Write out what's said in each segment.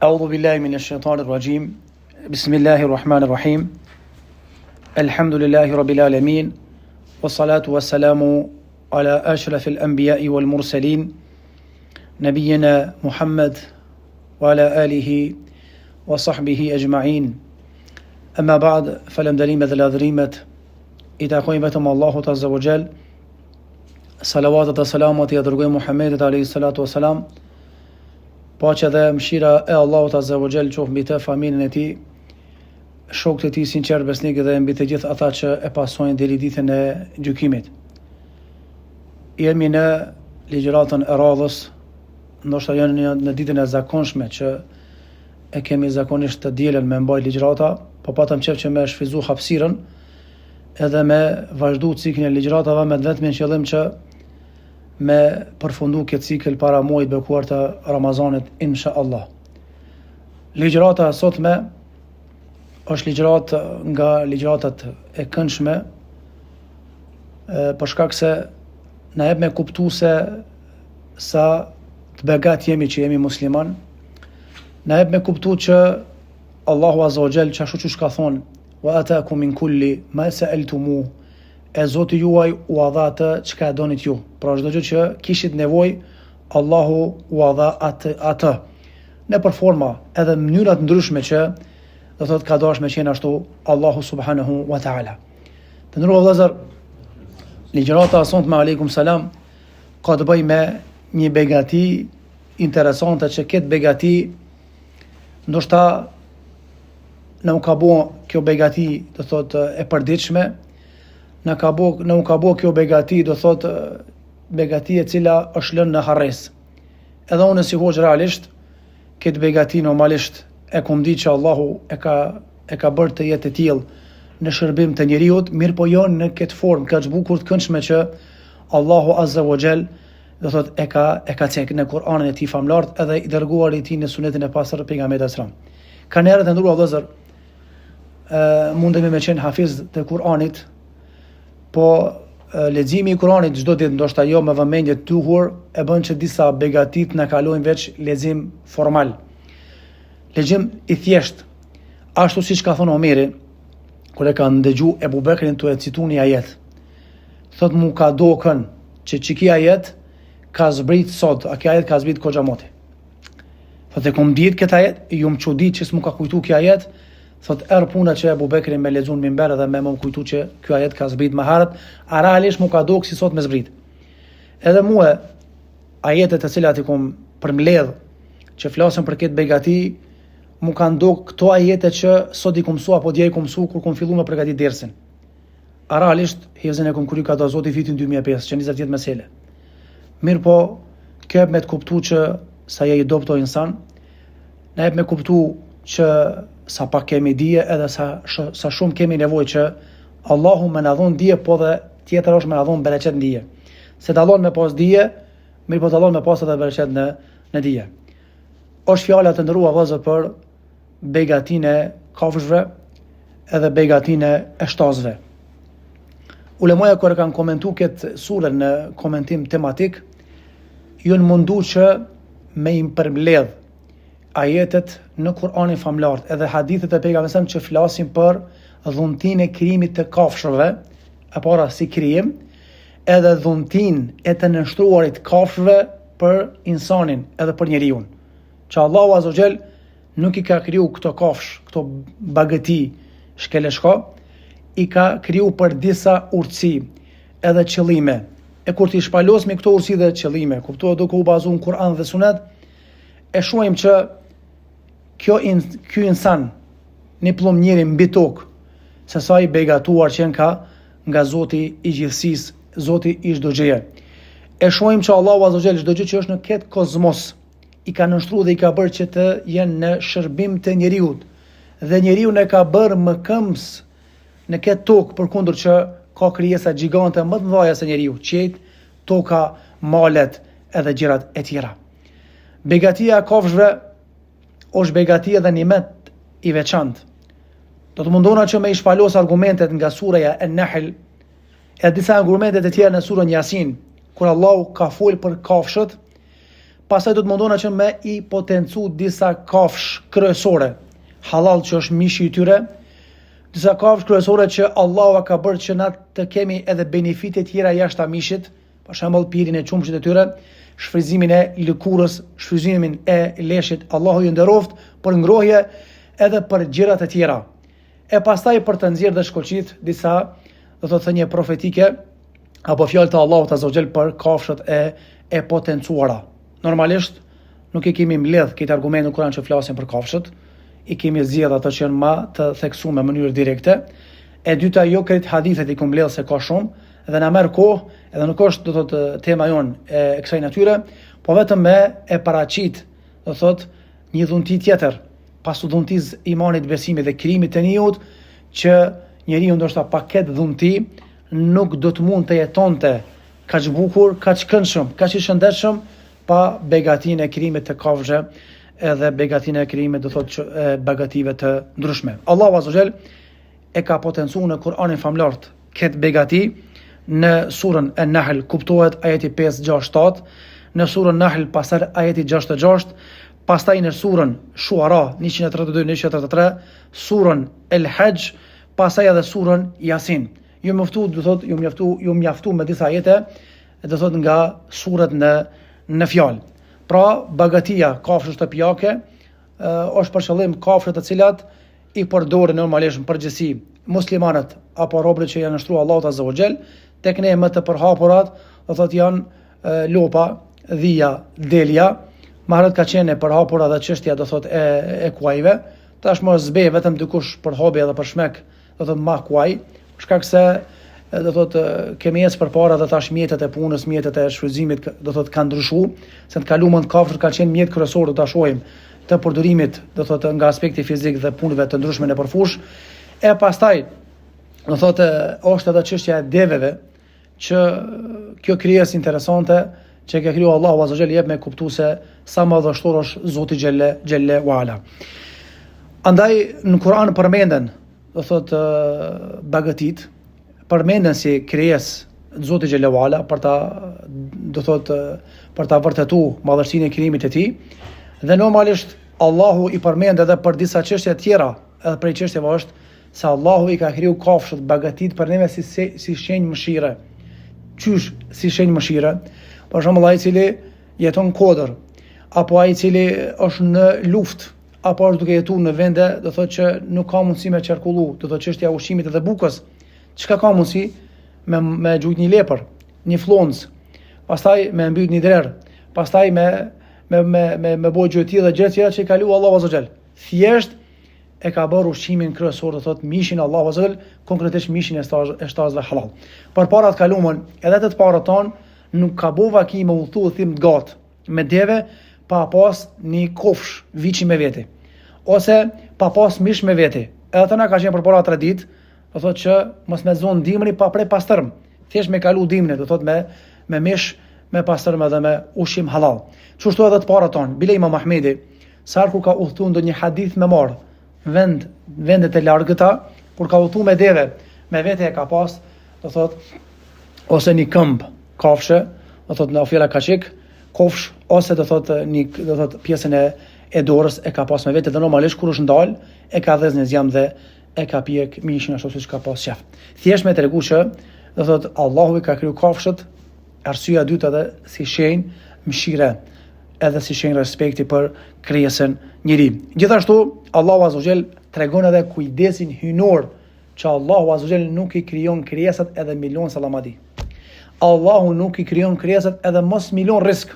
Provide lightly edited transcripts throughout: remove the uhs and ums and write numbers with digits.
أعوذ بالله من الشيطان الرجيم بسم الله الرحمن الرحيم الحمد لله رب العالمين والصلاة والسلام على أشرف الأنبياء والمرسلين نبينا محمد وعلى آله وصحبه أجمعين أما بعد فلم دليمة الأذريمة إذا قيمتم الله عز وجل صلوات وسلامات يا درغوي محمد عليه الصلاة والسلام paqja dhe mëshira e Allahut Azza wa Jall qoftë mbi të, familjen e tij, shokët e tij sinqert besnikë dhe mbi të gjithë ata që e pasojnë deri ditën e gjykimit. Jemi në ligjëratën e radhës, ndoshta janë në ditën e zakonshme që e kemi zakonisht të dielën me mbaj ligjërata, po patëm qef që me shfizu hapësirën edhe me vazhdu ciklin e ligjëratave me vetëm qëllim që me përfundu këtë cikël para muajit bekuar të Ramazanit, insha Allah. Ligjërata sotme është ligjëratë nga ligjëratat e këndshme, për shkak se na jep me kuptu se sa të begat jemi që jemi musliman, na jep me kuptu që Allahu Azza wa Jall qashtu që ka thonë wa atakum min kulli ma sa'altumu, e Zoti juaj u dha atë çka donit ju. Pra çdo gjë që kishit nevojë, Allahu u dha atë. Në përforma edhe mënyra të ndryshme që do thotë ka dashur me qenë ashtu Allahu subhanahu wa taala. Të nderuar vëllezër, ligjërata sonte me aleikum salam ka të bëjë me një begati interesante që këtë begati ndoshta nuk ka bë kjo begati do thotë e përditshme. Nuk ka bo kjo begati, do thot begati e cila është lënë në harres. Edhe unë si hoxh realisht, këtë begati normalisht e kom di që Allahu e ka bërë të jetë e tillë në shërbim të njeriut, mirë po jo në këtë formë, ka bukur të këndshme që Allahu Azza wa Jall do thot e ka cekë në Kur'anin e tij famlart edhe i dërguar i tij në sunetin e pastër të pejgamberit sallallahu alajhi wasallam. Ka njerëz të ndruar vëllezër, mundemi me qenë hafiz të Kur'anit, po leximi i Kuranit çdo ditë ndoshta jo me vëmendje të duhur e bën që disa begatit na kalojnë veç lexim formal. Lexim i thjesht, ashtu siç ka thënë Omeri kur e ka ndëgju Ebu Bekrin të citu një ajet. Thot mu ka dokën që çiki ajet ka zbrit sot, a kjo ajet ka zbrit Koxhamoti. Thot e kom ditë këtë ajet, ju më çudit që s'mu ka kujtu kjo ajet. Thot puna që Ebu Bekri me lexuan minber edhe me më kujtu që ky ajet ka zbrit më herët, a realisht mu ka dokë si sot me zbrit. Edhe mua ajetet e cilat i kom përmbledh që flasin për këtë begati, mu kanë dokë këto ajete që sot i kom mësu apo dje i kom mësu kur kom fillu me përgatit dersin. A realisht hezën e kom kry ka do Zoti vitin 2005 që 20 vjet mesele. Mirë po, kjo me të kuptu që sa je i dobto insan, na jep me kuptu që sa pak kemi dije edhe sa shumë kemi nevojë që Allahu më na dhon dije, po dhe tjetër është më na dhon bereqet në dije. Se dallon me pas dije, mirë po dallon me pas edhe bereqet në dije. Është fjala të ndëruar vëllezër për begatinë e kafshëve edhe begatinë e shtazëve. Ulemoja kur kanë komentuar këtë sure në komentim tematik, janë mundu që me im përmbledh ajetet në Kur'anin famlart edhe hadithet e pejgamberit që flasin për dhuntinë e krijimit të kafshëve, e para si krijim, edhe dhuntinë e të nështruarit kafshëve për insanin edhe për njeriu. Që Allahu Azza wa Jall nuk i ka kriju këto kafshë, këto bagëti shkeleshko, i ka kriju për disa urtësi edhe qëllime. E kur ti shpalosmi këto urtësi dhe qëllime, kuptohet duke u bazuar në Kur'an dhe Sunet, e shohim që ky insan një plumb njeri mbi tokë, se sa i begatuar që ka nga Zoti i gjithësisë, Zoti i çdo gjëje. E shohim që Allahu Azza wa Jall çdo gjë që është në këtë kozmos i ka nënshtruar dhe i ka bërë që të jenë në shërbim të njeriut. Dhe njeriu ne ka bërë më këmbës në këtë tokë, përkundër që ka krijesa gjigante më të mëdha se njeriu, qejt, toka, malet edhe gjërat e tjera. Begatia e kafshëve është begatia dhe nimet i veçantë. Do të mundona që me i shpalos argumentet nga suraja An-Nahl e disa argumentet e tjera në surën Yasin, kur Allahu ka folë për kafshët, pastaj do të mundona që me i potencu disa kafsh kryesore, halal që është mishi i tyre, disa kafsh kryesore që Allahu ka bërë që na të kemi edhe benefite tjera jashtë mishit, për shembull pirjen e qumshit të tyre, shfryzimin e lëkurës, shfryzimin e leshit, Allahu ju nderoft për ngrohje edhe për gjëra të tjera. E pastaj për të nxjerrë dhe shkoqit disa, do të thënie profetike apo fjalë të Allahut azza wa jall për kafshët e potencuara. Normalisht nuk i kemi mbledh këtë argument në Kur'an që flasin për kafshët, i kemi zgjedhur ato që janë më të theksuar në mënyrë direkte. E dyta, jo këtë hadithet i kumbledh se ka shumë dhe na merr kohë, edhe nuk është do të thotë tema jon e kësaj natyre, po vetëm me e paraqit, do të thotë një dhunti tjetër, pas dhuntisë imanit, besimit dhe krijimit të njerëzit, që njeriu ndoshta pa këtë dhunti nuk do të mund të jetonte kaq bukur, kaq këndshëm, kaq i shëndetshëm pa begatinë e krijimit të kafshëve edhe begatinë e krijimit do thotë begative të ndryshme. Allahu azza wa jall e ka potencuar në Kur'anin famlart këtë begati. Në surën An-Nahl kuptohet ajeti 5, 6, 7, në surën Nahl pastaj ajeti 66, pastaj në surën Shuara 132, 133, surën El-Hajj, pastaj edhe surën Yasin. Ju mjaftu me disa ajete, do thot nga surat në fjalë. Pra, bagatia kafshë shtëpiake është për qëllim kafshët të cilat i përdorin normalisht në përgjithësi muslimanët apo robërit që janë nështruar Allahut azza wa jall. Tek ne më të përhapurat, do thot janë lopa, dhia, delja, maherët ka qenë e përhapura dhe çështja do thot e kuajve. Tashmë zbe vetëm dikush për hobi edhe për shmek, do thot ma kuaj, shkak se do thot kemi ecë përpara dhe tash mjetet e punës, mjetet e shfrytëzimit do thot kanë ndryshuar, se të kaluamën kafshët kanë qenë mjet kryesor, do ta shohim, të përdorimit do thot nga aspekti fizik dhe punëve të ndryshme në përfush. E pastaj do thot është edhe çështja e deveve, që kjo krijesë interesante që ka krijuar Allahu azza wa jall jep me kuptu se sa madhështor është Zoti xhelle wala. Andaj në Kur'an përmenden do thot bagatit, përmenden si krijesë Zoti xhelle wala për ta vërtetuar madhështinë e krijimit të tij. Dhe normalisht Allahu i përmend edhe për disa çështje të tjera, edhe prej çështjeve është se Allahu i ka krijuar kafshët bagatit për neve si shenjë mëshire. Qysh si shenjë mëshire? Për shembull ai i cili jeton kodër, apo ai i cili është në luftë, apo është duke jetuar në vende, do thotë që nuk ka mundësi me qarkullu, do thotë çështja e ushqimit edhe bukës. Çka ka mundësi me gjujt një lepër, një floncë, pastaj me mbyt një drer, pastaj me bojë gjëti dhe gjëra tjera që i kalu Allahu azza wa jall. Thjesht e ka bërë ushqimin kryesor, do thotë mishin Allahu azza wa jall, konkretisht mishin e shtazëve halal. Përpara të kaluamën, edhe të parat tonë nuk ka bova ki me udhëtu thim të gatë me deve pa pas një kofsh viçi me veti, ose pa pas mish me veti. Edhe të na ka qenë përpara 3 ditë, do thotë që mos me zonë dimri pa prej pastërm, thjesht me kalu dimrin, do thotë me mish, me pastërm edhe me ushqim halal. Çështu edhe të parat tonë, bile Imam Ahmedi, sa kur ka udhëtu ndonjë hadith me marr vendet e largëta, kur ka udhëtu me deve, me vete e ka pas, do thot, ose një këmbë kafshë, do thot në ofjela kaçik, kofsh, ose do thot pjesën e dorës e ka pas me vete, dhe normalisht kur është ndal, e ka dhëz në zjam dhe e ka pjek mishin ashtu siç ka pas qef. Thjesht me tregu që do thot Allahu i ka kriju kafshët, arsyeja e dytë edhe si shenjë mëshire, edhe si shenjë respekti për krijesën njëri. Gjithashtu Allahu azza wa jall tregon edhe kujdesin hynor që Allahu azza wa jall nuk i krijon krijesat edhe milion sallamadi. Allahu nuk i krijon krijesat edhe mos milion risk.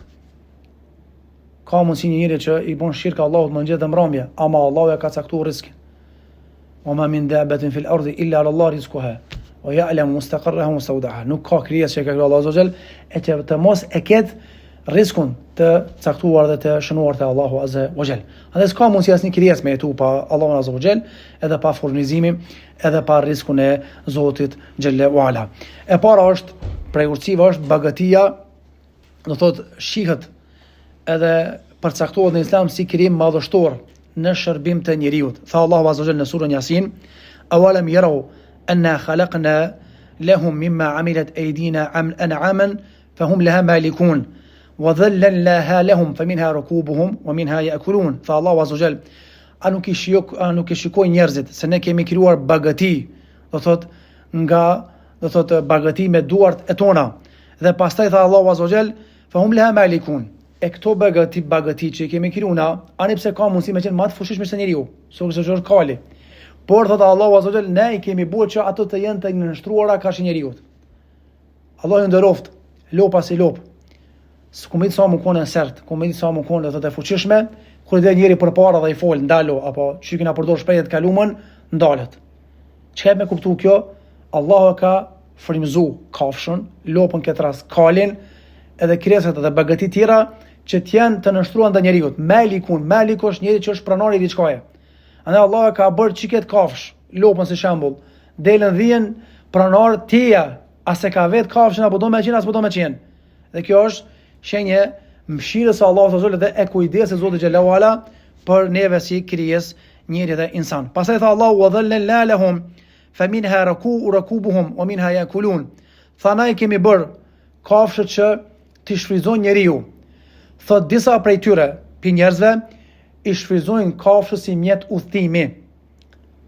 Ka mundsi një njeri që i bën shirk Allahut më ngjet mbrëmje, ama Allahu e ka caktuar riskin. Wa ma min dabatin fil ardi illa ala Allah rizquha wa ya'lamu mustaqarraha wa mustawda'aha. Nuk ka krijesë që ka krijuar Allahu azza wa jall e që të mos e ket riskun të caktuar dhe të shënuar te Allahu azza wa jall. Andaj s'ka mundsi asnjë krijesë me jetu pa Allahun azza wa jall, edhe pa furnizimin, edhe pa riskun e Zotit xhelle wala. E para është prej urtësive është bagatia, do thot shihet edhe përcaktohet në Islam si krijim madhështor në shërbim të njeriu. Tha Allahu azza wa jall në surën Yasin: "Awalam yaraw anna khalaqna lahum mimma amilat aydina an'aman fahum laha malikun wa dhallalnaha lahum faminha rakubuhum wa minha ya'kulun. Tha Allahu azza wajal, a nuk i shikoj njerëzit se ne kemi krijuar bagati, do thot nga bagati me duart e tona. Dhe pastaj tha Allahu azza wajal, fahum laha malikun. E këto bagati që i kemi krijuar na, ani pse ka mundësi me qenë më të fushishme se njeriu, se është kali. Por thot Allahu azza wajal, ne i kemi bërë që ato të jenë të nështruara ka shi njeriu. Allahu nderoft, lopa si lop. S'kumit sa më kone sert, kumit sa më kone të fuqishme, kur i dhe njeri për para dhe i fol, ndalo, apo që kina përdor shpejt kalumën, ndalet. Që me kuptu kjo? Allahu ka frimzu kafshën, lopën këtë ras, kalin, edhe kreset edhe bagati tjera, që t'janë të nështruan dhe njeriut. Malik është njeri që është pranari i diçkaje. Andaj Allahu ka bërë qiket kafsh, lopën si shembull, delën dhjen pranar tjeja, ase ka vetë kafshën apo do me qenë, apo do me qenë. Dhe kjo është shenje mëshirës së Allahut azza dhe e kujdesit e Zotit xhallahu ala për neve si krijes njeri dhe insan. Pastaj tha Allahu wa dhallalna lahum faminha rakubuhum wa minha yakulun. Tha na i kemi bër kafshët që t'i shfryzojnë njeriu. Thot disa prej tyre pi njerëzve i shfryzojnë kafshën si mjet udhëtimi.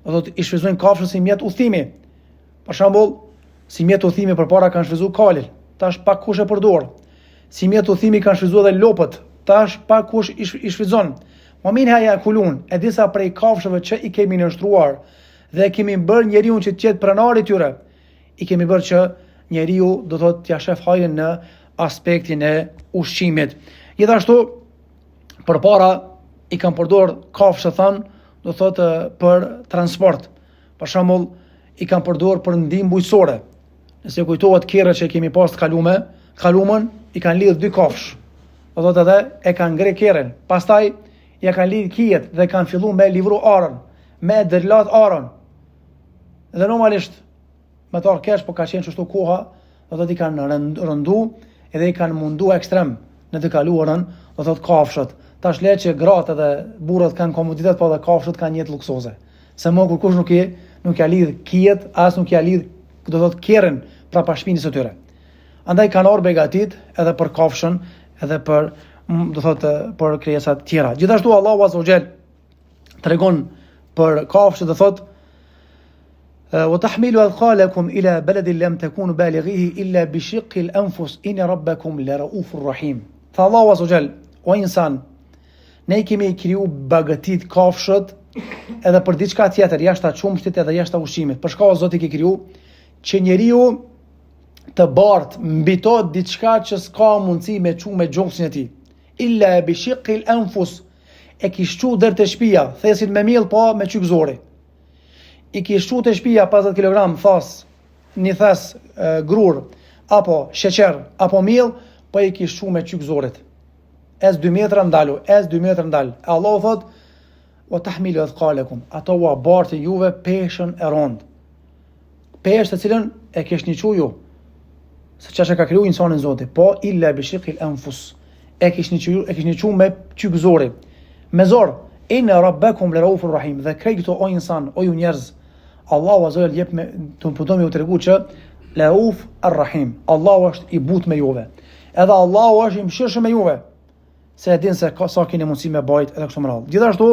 Thot i shfryzojnë kafshën si mjet udhëtimi. Për shembull, si mjet udhëtimi përpara kanë shfryzuar kalin, tash pa kush e përdor. Si mjet udhëtimi kanë shfryzuar edhe lopët, tash pa kush i shfryzon. Wa minha yakulun, e disa prej kafshëve që i kemi nështruar dhe kemi bërë njeriu që të jetë pranari tyre, i kemi bërë që njeriu do thotë t'ia shef hajrin në aspektin e ushqimit. Gjithashtu përpara i kanë përdor kafshë thënë, do thotë për transport. Për shembull, i kanë përdor për ndihmë bujqësore. Nëse kujtohet kerrët që kemi pas kalumën, i kanë lidhë dy kafsh. Do thotë edhe e kanë ngre kerrën. Pastaj ja kanë lidhë kijet dhe kanë filluar me livru arën, me dërlat arën. Dhe normalisht me të kesh, po ka qenë çështu koha, do thotë i kanë rëndu edhe i kanë mundu ekstrem në të kaluarën, do thotë kafshët. Tash le që gratë dhe burrat kanë komoditet, po dhe kafshët kanë jetë luksoze. Se më kur kush nuk ja lidh kijet, as nuk ja lidh, do thotë kerrën prapa shpinës së tyre. Andaj kanë orë begatit edhe për kafshën, edhe për, do thotë, për krijesat tjera. Gjithashtu Allahu azza wa jall tregon për kafshët, do thotë وتحملوا أثقالكم إلى بلد لم تكونوا بالغيه إلا بشق الأنفس إن ربكم لرؤوف رحيم. Tha Allahu azza wa jall, o insan, ne i kemi kriju bagatit kafshët edhe për diçka tjetër, jashta çumshtit edhe jashta ushqimit. Për shkak Zoti i kriju që njeriu të bart mbi to diçka që s'ka mundësi me çu me gjoksin e tij. Illa bi shiqqil anfus, e kishtu deri te shtëpia, thesin me miell po me çyk zori. I kishtu te shtëpia 50 kg thas, një thes grur apo sheqer apo miell, po i kishtu me çyk zorit. Ez 2 metra ndalu, ez 2 metra ndal. Allahu thot: "Wa tahmilu athqalakum", ato u bartë juve peshën e rond. Peshë të cilën e kishni ju, se çfarë ka kriju insanin Zoti, po illa bi shiqil anfus. E kishni çu me çyk zori. Me zor, inna rabbakum laraufur rahim. Dhe këto o insan, o ju njerëz, Allahu azza wa jall jep me të putomi u tregu që Lauf ar-Rahim. Allahu është i butë me juve. Edhe Allahu është i mëshirshëm me juve. Se e din se sa keni mundësi me bajt edhe kështu me radhë. Gjithashtu,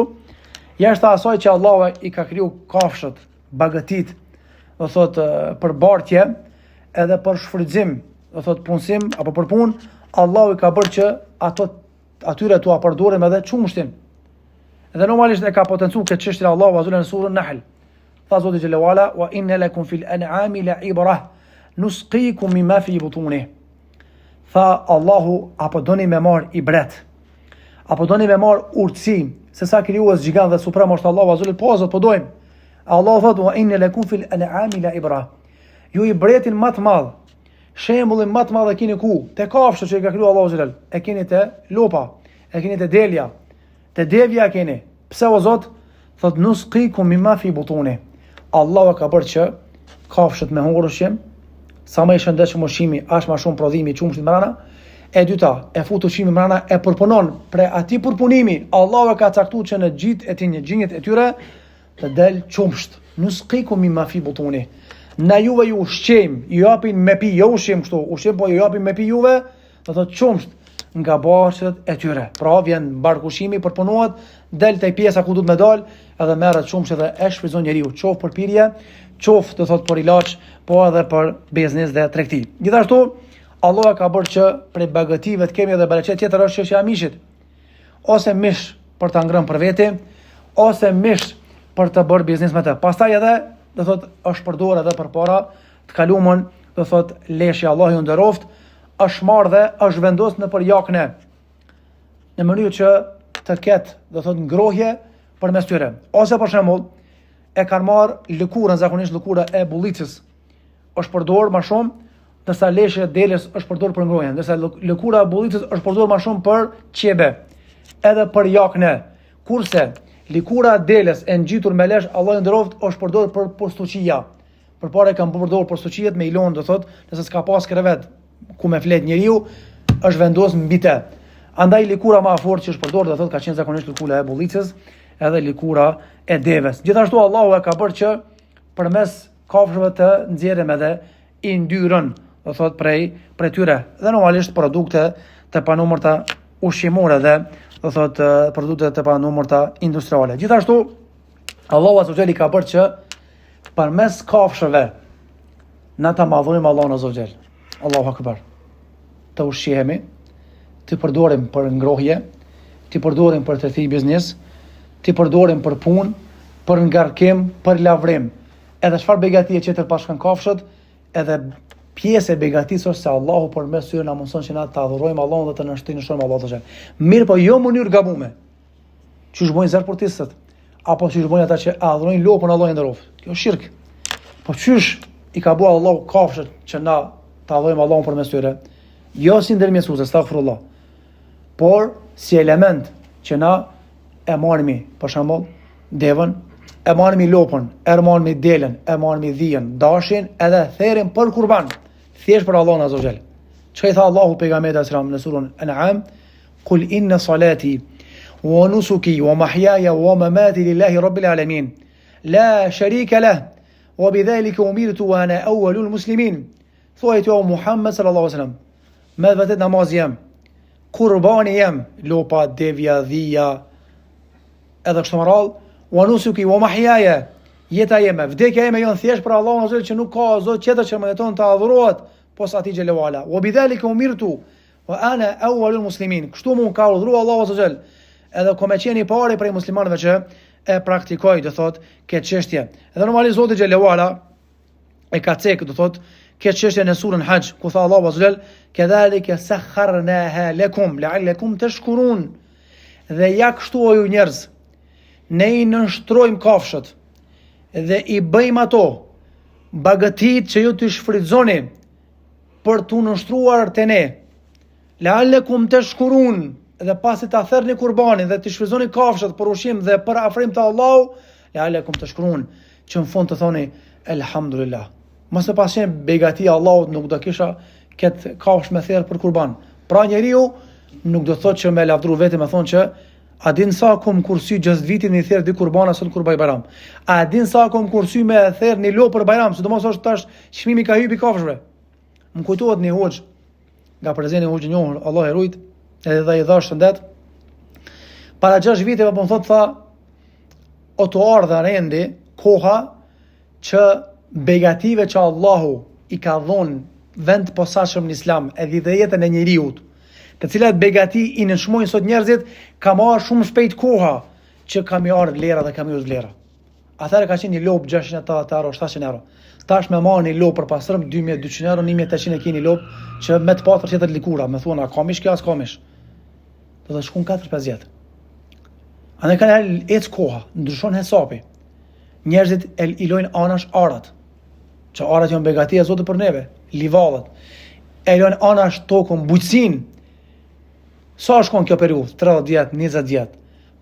jashtë asaj që Allahu i ka kriju kafshët, bagatit, do thotë për bartje, edhe për shfrytëzim, do thotë punësim apo për punë, Allahu i ka bërë që atyre tu përdorim edhe çumshtin. Edhe normalisht e ka potencuar këtë çështje Allahu azza në surën Nahl. Tha Zoti xhelalu ala: "Wa inna lakum fil an'ami la'ibrah nusqikum mimma fi butunihi." Tha Allahu, apo doni me marr ibret, apo doni me marr urtësi, se sa krijues gjigant dhe suprem është Allahu azza po zot po dojmë. Allahu thot: "Wa inna lakum fil an'ami la'ibrah." Ju i bretin më të madh, shembullin më të madh e keni ku? Te kafshët që i ka kriju Allahu xhelal. E keni te lopa, e keni te delja, te devja e keni. Pse o Zot? Thot: "Nusqikum mimma fi butunihi." Allahu ka bërë që kafshët me hungrushim, sa më i shëndetshëm ushqimi, as më shumë prodhimi i çumshit mbrana. E dyta, e fut ushqimin mbrana, e përpunon për atij përpunimi. Allahu ka caktuar që në gjinjet e tyre të del çumsht. Nusqikum mimma fi butunihi. Na juve ju ushqim, ju japin me pi, jo ushqim kështu, ushqim po ju japin me pi juve, do thotë çumsht. nga barqet e tyre. Pra vjen barkushimi, përpunohet, del te pjesa ku duhet me dal, edhe merret shumë që dhe e shfryzon njeriu, qoftë për pirje, qoftë do thot për ilaç, po edhe për biznes dhe tregti. Gjithashtu Allah ka bërë që prej bagative të kemi edhe bereqet tjetër është çështja e mishit. Ose mish për ta ngrënë për veti, ose mish për të bërë biznes me të. Pastaj edhe do thot është përdorur edhe për para të kalumën, do thot leshja Allahu ju nderoft, është marrë dhe është vendosur në për jakne, në mënyrë që të ketë, do thot, ngrohje përmes tyre. Ose për shembull, e kanë marrë lëkurën, zakonisht lëkura e bullicës është përdorur më shumë, ndërsa leshja e delës është përdorur për ngrohje, ndërsa lëkura e bullicës është përdorur më shumë për qebe, edhe për jakne. Kurse lëkura e delës e ngjitur me lesh, Allahu nderoft, është përdorur për postuçia. Përpara kanë përdorur postuçiet me ilon, do thot, nëse s'ka pas krevet ku me flet njeriu, është vendosur mbi të. Andaj lëkura më e fortë që është përdorur, do thot, ka qenë zakonisht lëkura e bullicës, edhe lëkura e devës. Gjithashtu Allahu e ka bërë që përmes kafshëve të nxjerrim edhe yndyrën, do thot, prej tyre, dhe normalisht produkte të panumërta ushqimore dhe do thot produkte të panumërta industriale. Gjithashtu Allahu azza wa jalla ka bërë që përmes kafshëve na ta madhojmë Allahun azza wa jalla. Allahu akbar. Të ushqihemi, të përdorim për ngrohje, të përdorim për tregti biznes, të përdorim për punë, për ngarkim, për lavrim. Edhe çfarë begatie që të pashkan kafshët, edhe pjesë e begatisë është se Allahu përmes tyre na mëson që na të adhurojmë Allahun dhe të na shtrëngojmë Allahun. Mirë, po jo në mënyrë gabume. Çish bojnë zërportistët, apo çish bojnë ata që adhurojnë lopën Allahun nderoft. Kjo është shirk. Po çish i ka bërë Allahu kafshët që na të adhurojmë Allahun përmes tyre? Jo si ndërmjetësues, astaghfirullah, por si element që na e marrimi, për shembull, devën, e marrimi lopën, e marrimi delën, e marrimi dhijen, dashin, edhe therin për kurban, thjesht për Allahun azza wa jall. Çka i tha Allahu pejgamberit sallallahu në surën An'am, "Qul inna salati wa nusuki wa mahyaya wa mamati lillahi rabbil alamin, la sharika lah, wa bidhalika umirtu wa ana awwalul muslimin." Thuaj ti o Muhammed sallallahu alaihi wasallam, me vërtet namaz jam, kurbani jam, lopa, devja, dhia, edhe kështu me radhë, wa nusuki wa mahyaya, jeta jeme, vdekja jeme jon thjesht për Allahun azza që nuk ka zot tjetër që më jeton të adhurohet pos atij xhelalu ala. Wa bidhalika umirtu wa ana awwalul muslimin. Kështu më ka urdhëruar Allahu azza xhel. Edhe kom qenë i pari prej muslimanëve që e praktikoj, do thot, këtë çështje. Edhe normalisht Zoti xhelalu ala e ka cek, do thot, këtë çështje në surën Hajj, ku tha Allahu azza xhel, "Kedhalika sakharnaha lakum la'allakum tashkurun." Dhe ja kështu o ju njerëz, ne i nënshtrojmë kafshët dhe i bëjmë ato bagatit që ju të shfrytëzoni për t'u nënshtruar te ne. La'allakum tashkurun, dhe pasi ta therrni kurbanin dhe të shfrytëzoni kafshët për ushqim dhe për afrim të Allahut, la'allakum tashkurun, që në fund të thoni elhamdulillah. Mos e pasën begatia Allahut nuk do kisha këtë kafshë me therr për kurban. Pra njeriu nuk do thotë që me lavdru vetë me thonë që a din sa kom kursy gjastë vitit një therr di kurbana sot kur baj Bajram. A din sa kom kursy me therr një lopë për Bajram, sidomos është tash çmimi ka hypi kafshëve. Më kujtohet një hoxh nga prezeni hoxh i njohur, Allah e rujt, edhe i dhash shëndet. Para 6 viteve po më thotë tha, o të ardha rendi koha që begative që Allahu i ka dhonë vend posaçëm në Islam, edhe dhe jetën e njeriut, të cilat begati i nënshmojnë sot njerëzit, ka marrë shumë shpejt koha që kam i ardhur vlera dhe kam i vlera. Atëherë ka qenë një lopë 680 euro, 700 euro. Tash me marrë një lopë për pastrëm 2200 euro, 1800 e keni lopë që me të patër tjetër likura, me thuan a kamish kjo as kamish. Do të shkon 4-5 vjet. Andaj kanë ecë koha, ndryshon hesapi. Njerëzit i lojnë anash arat, që arat janë begatia Zotit për neve, livallet. E lojnë anash tokën, bujqësin. Sa shkon kjo periudhë? 30 vjet, 20 vjet.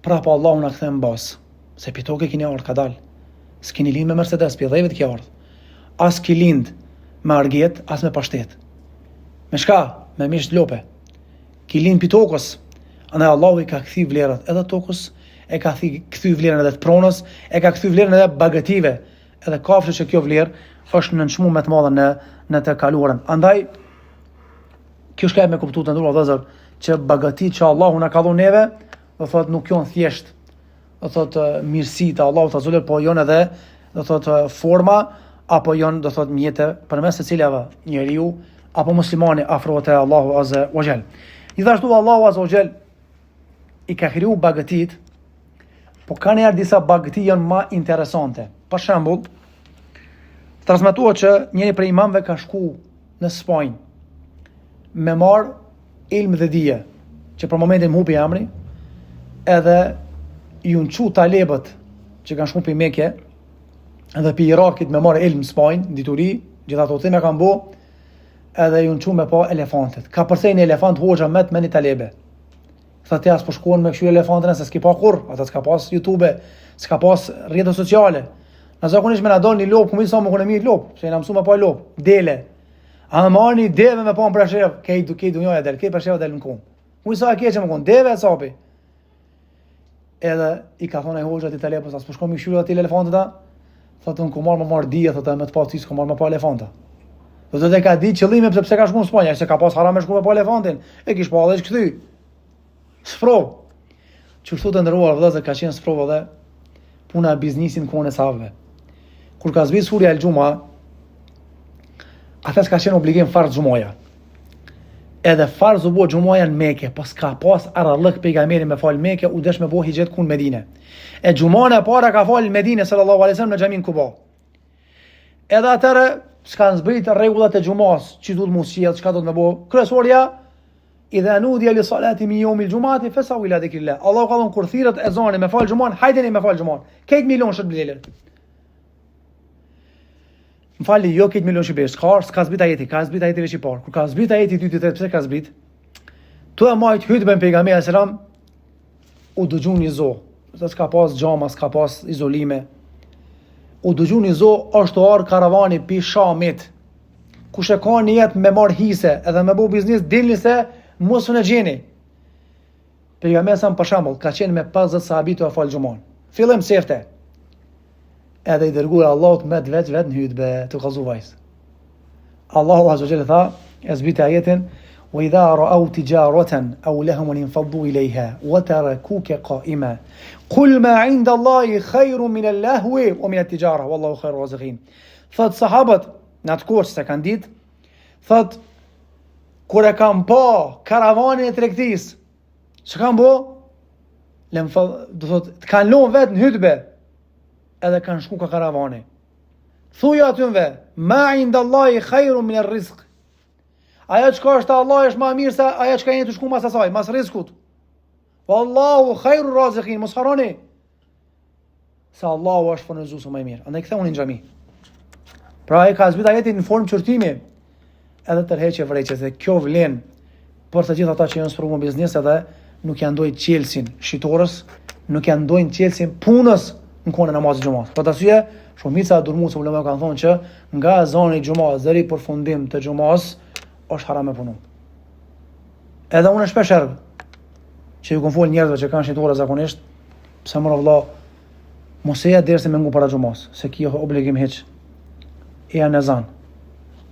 Prapa Allahu na kthen mbas. Se pi tokë keni ardhur kadal. S'keni lind me Mercedes, pi dhëvet ke ardhur. As ki lind me argjet, as me pashtet. Me shka? Me misht lope. Ki lind pi tokës. Andaj Allahu i ka kthy vlerat edhe tokës, e ka kthy vlerën edhe të pronës, e ka kthy vlerën edhe bagative. Edhe kafshë që kjo vlerë është në nënçmuar më të madhe në të kaluarën. Andaj kjo shka me kuptuar të ndruar vëllezër, që bagatit që Allahu na ka dhënë neve, do thot nuk janë thjesht, do thot mirësi të Allahut azza wajal, po janë edhe do thot forma apo janë do thot mjete përmes të cilave njeriu apo muslimani afrohet te Allahu azza wajal. Gjithashtu Allahu azza wajal i ka kriju bagatit, po ka njerë disa bagati janë ma interesante. Për shembull, transmetohet që njëri prej imamëve ka shku në Spanjë me marr ilm dhe dije, që për momentin më hupi emri, edhe ju në qu talebët që kanë shku për Mekje, edhe për Irakit me marr ilm në Spanjë, dituri, gjitha të thime kanë bo, edhe ju në qu me pa elefantet. Ka përsej një elefant hoxha me një talebe. Tha te as po shkuan me kështu elefantën se s'ki pa kurr, ata s'ka pas YouTube, s'ka pas rrjete sociale. Na zakonisht me na don një lop, ku më sa më ekonomi lop, se na mësu me pa lop, dele. A më marrni deve me pa brashëv, ke dunjoja del, ke brashëv del në kom. Ku sa ke që më kon deve sapi. Edhe i ka thonë ai hoxha ti talebos as po shkon me kështu aty elefantët ta. Thotë un ku marr dije, thotë me të pa ti s'ka marr me pa elefanta. Do të ka di qëllime pse ka shkuar në Spanjë, se ka pas haram me shkuar me pa elefantin. E kish pa edhe kthy. Sprov. Që këtu të ndëruar vëllezër ka qenë sprov edhe puna e biznisin në kohën e sahabëve. Kur ka zbrit surja El Xhuma, ata s'ka qenë obligim farz xhumaja. Edhe farz u bë xhumaja në Mekë, pas ka pas arallëk pejgamberi me fal Mekë, u desh me bë hijret ku në Medinë. E xhumana e para ka fal në Medinë sallallahu alaihi wasallam në xhamin Kuba. Edhe atëre s'kan zbrit rregullat e xhumas, ç'i duhet mos sjell, çka do të më bë. Kryesorja idha nudiya li salati min yawm al-jum'ati fasaw ila dhikrillah. Allahu ka thënë kur thirret ezani me fal xhuman, hajdeni me fal xhuman. Këtë milion shët blerë. Më falni, jo këtë milion shqipesh, s'ka zbrit ajeti, ka zbrit ajeti veç i parë. Kur ka zbrit ajeti 2-3, pse ka zbrit? Tu e majt hutbën pejgamberi selam u dëgjon një zo. S'ka pas xhama, s'ka pas izolime. U dëgjon një zo, është or karavani pi Shamit. Kush e ka një jetë me marr hise edhe me bëu biznes, dilni se mos unë gjeni. Pejgamberi sa për shembull ka qenë me 50 sahabitë e fal xhuman. Fillim sefte. Edhe i dërguar Allahut me vet në hutbë të qazuvajs. Allahu azza wa jalla tha, ezbita ajetin wa idha ra'aw tijaratan aw lahum infaddu ilayha wa tarakuka qa'ima qul ma 'inda Allahi khayrun min al-lahwi wa min at-tijara wallahu khayrur raziqin. Thot sahabët në atë kohë se kanë ditë, thot kur e kam pa karavanin e tregtisë, çka kanë bë? Do thot të kanë lënë vetë në hutbë, edhe kanë shku ka karavani. Thuja atynve, ma inda Allahi khayrun min ar-rizq. Ajo çka është Allah është më mirë se ajo çka jeni të shku mas asaj, mas rizkut. Wallahu khayrur raziqin, mos harroni. Se Allahu është furnizuesi më i mirë. Andaj ktheuni në xhami. Pra ai ka zbrit ajetin në formë çortimi, edhe tërheqje vërejqe, dhe kjo vlen për të gjithë ata që janë sprovuar biznes edhe nuk janë ndojë qelsin shitores, nuk janë ndojë qelsin punës në kohën e namazit xhumas. Për të arsye, shumica e durmuesve ulema kanë thonë që nga ezani i xhumas deri në përfundim të xhumas është haram me punu. Edhe unë shpesh herë që ju kam fol njerëzve që kanë shitore zakonisht, pse mora vëlla mos e ja derse me ngu para xhumas, se kjo obligim hiç. E janë ezan.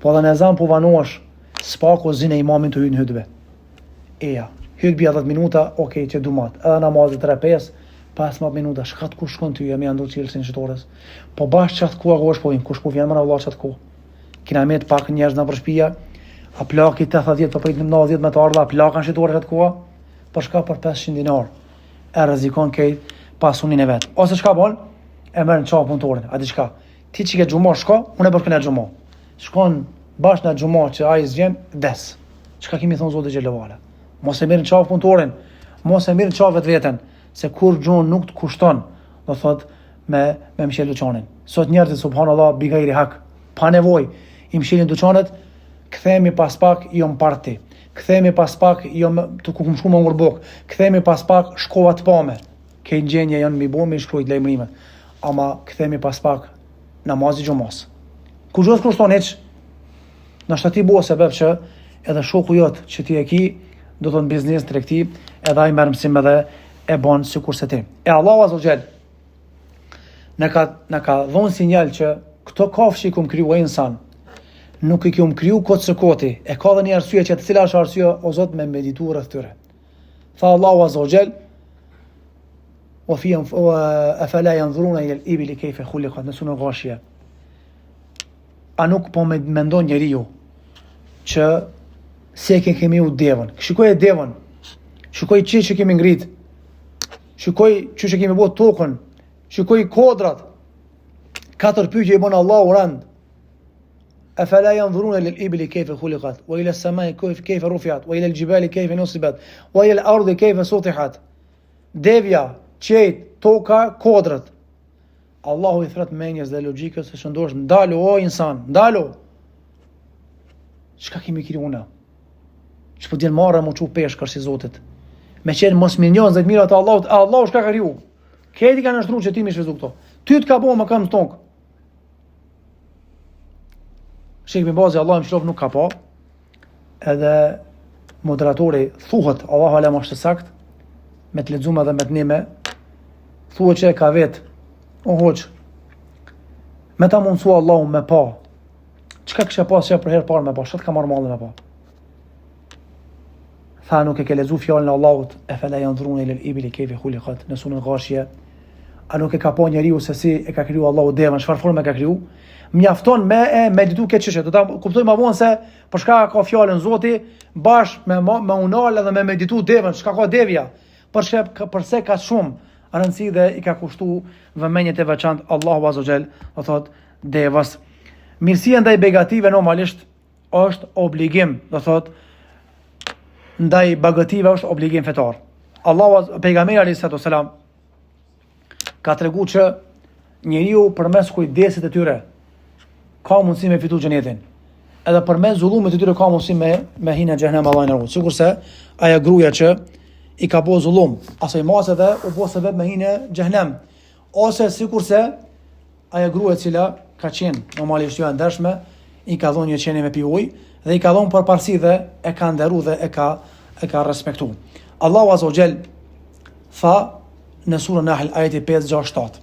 Po dhe në ezan po vanosh s'pako zinë e imamin të hyjë në hutbë. Eja, hutbja 10 minuta, okej, që dumat. Edhe namazit 3-5, 15 minuta, shkat ku shkon ty, jam janë do qilësin shitores. Po bashkë qatë ku ago është po vim, kush po vjen më në vëllar qatë ku. Kina me të pak njerëz në për shpia, a plaki 80 për prit 90 me të ardha, a plakan shitore qatë ku, për shka për 500 dinar. E rrezikon kejt pasunin e vetë. Ose shka bon, e merë në qapë punëtorin, a di shka. Ti që ke xhumo shko, unë e bërkën e xhumo. Shkon bashkë në xhumo që ai zgjem des. Çka kemi thonë Zoti xhelavala? Mos e merr në çaf punëtorin, mos e merr në çaf vetveten, se kur xhon nuk të kushton, do thot me mshël duçanin. Sot njerëzit subhanallahu bigajri hak, pa nevojë i mshëlin duçanet, kthehemi pas pak jo në parti. Kthehemi pas pak jo të ku kum shkumë ngurbok. Kthehemi pas pak shkova të pame. Ke gjendje janë mbi bomë shkruajt lajmërimet. Ama kthehemi pas pak namazi xhumas. Kur gjos kushton hiç, na shtati bo sebeb që edhe shoku jot që ti e ki, do të në biznes të rekti, edhe ai merr mësim edhe e bën sikurse ti. E Allahu azza xal na ka dhënë sinjal që këto kafshë i kum kriju insan, nuk i kjom kriju kotë së koti, e ka dhe një arsye që të cila është arsye o Zot me meditu rreth tyre. Tha Allahu Azza wa Jall, afala yanzuruna ila al-ibli kayfa khuliqat, në surën Ghashiyah. A nuk po mendon njeriu që se kemi u devën. Shikoj e devën. Shikoj që kemi ngrit. Shikoj që kemi bërë tokën. Shikoj kodrat. 4 pyetje i bën Allahu rand. أفلا ينظرون إلى الإبل كيف خلقت وإلى السماء كيف رفعت وإلى الجبال كيف نصبت وإلى الأرض كيف سطحت. Devja, qejt, toka, kodrat. Allahu i thret menjes dhe logjikës se shëndosh, ndalo o insan, ndalo. Çka kemi kriju na? Ç'po djen marra më çu peshkër si Zotit. Me qenë mos minjon dhe të mirat e Allahut, Allahu çka ka kriju? Këti kanë shtruar që ti më shfryzu këto. Ty të ka bëu më kam tonk. Shekë me bazi Allah më shlof nuk ka pa. Edhe moderatori thuhet Allahu ala më është sakt me të lexuar dhe me të nime thuhet që e ka vet o hoq me ta mundësua Allahu me pa çka kisha pas që për herë parë me pa çka ka marrë mallin me pa. Tha nuk e ke lexuar fjalën e Allahut e fala yanzuruna ila al-ibli kayfa khuliqat në surën Ghashiyah. A nuk e ka pa njeriu se si e ka kriju Allahu devën, çfarë forme ka kriju? Mjafton me meditu këtë çështje. Do ta kuptojmë më vonë se për çka ka fjalën Zoti bashkë me unal dhe me meditu devën, çka ka devja. Përse ka shumë rëndësi dhe i ka kushtu vëmendje të veçantë Allahu Azza wa Jall, do thot devës. Mirësia ndaj begative normalisht është obligim, do thot ndaj begative është obligim fetar. Allahu pejgamberi alayhis salam ka treguar që njeriu përmes kujdesit të tyre ka mundësi me fitu xhenetin. Edhe përmes zullumit të tyre ka mundësi me hinë në xhenem Allahu na ruaj. Sikurse ajo gruaja që i ka bëu zullum, asaj mase dhe u bë sebeb me hinë në xhenem. Ose sikurse ajo gruaja e cila ka qenë normalisht jo e ndershme, i ka dhënë një qenie me pi ujë dhe i ka dhënë përparësi dhe e ka nderuar dhe e ka respektuar. Allahu Azza wa Jall tha në surën Nahl ajeti 5-6-7.